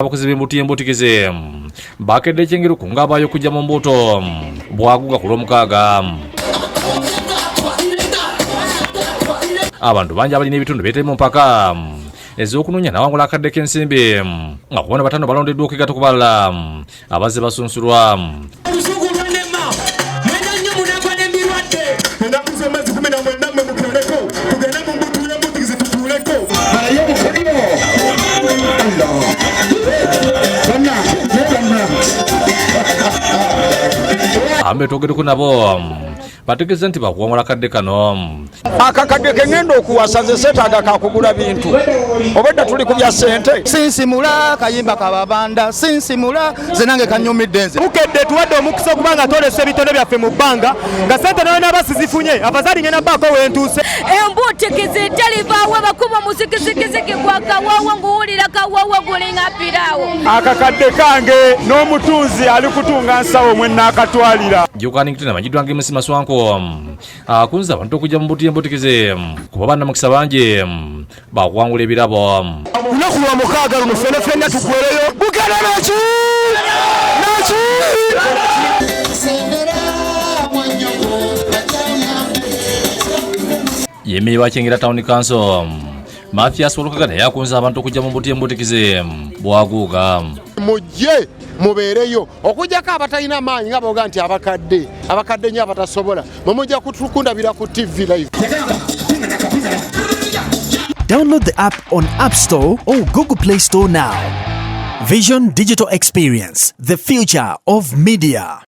Abakozi b'embuto embutikize bakedde ekyengeru ku ngaabayo kujja mu mbuto bwaguga ku lw'omukaaga. Abantu bangi abalina ebitundu beetali mu mpaka ez'okunoonya n'awangula akadde k'ensimbi nga kubona bataano balondeddwa okwegatta ku balala abazze basunsulwa. Ambe twogereko nabo bategeeza nti bakuwangula akadde kano. Akakadde ke ngenda okuwasa nze seetaaga kakugula bintu obwedda tuli ku bya ssente. Sinsimula kayimba kababanda sinsimula ze nange kanyumidde nze mukedde tuwadde omukisa okubanga twolesa ebitone byaffe mu bbanga nga ssente nayo n'abasizifunye abazaali ngenda bbaako wentuuse. Embuutikizi terivaawo bakuba muzikizikiziki gwakawaawa nguwulira kawaawa gulinga piraawo. Akakadde kange n'omutunzi ali kutunga nsawo mwe naakatwalira. Jokanington amanyiddwa ng'emusi Maswanko akunze abantu okujja mu mbuto y'embutikize kuba bannamukisa bangi bakuwangula ebirabo. Olunaku lwa mukaaga luno ffenna ffenna tuggwereyo bugenda naki Yemmeri wa Kyengera Town Council Mathias Olukaga naye akunze abantu okujja mu mbuto y'embutikize bwaguuga. Mujje mubeereyo okujjako abatalina maanyi nga boga nti abakadde nnyo abatasobola mumujja kutukundabira ku TV live. Download the app on App Store or Google Play Store now. Vision Digital Experience, the future of media.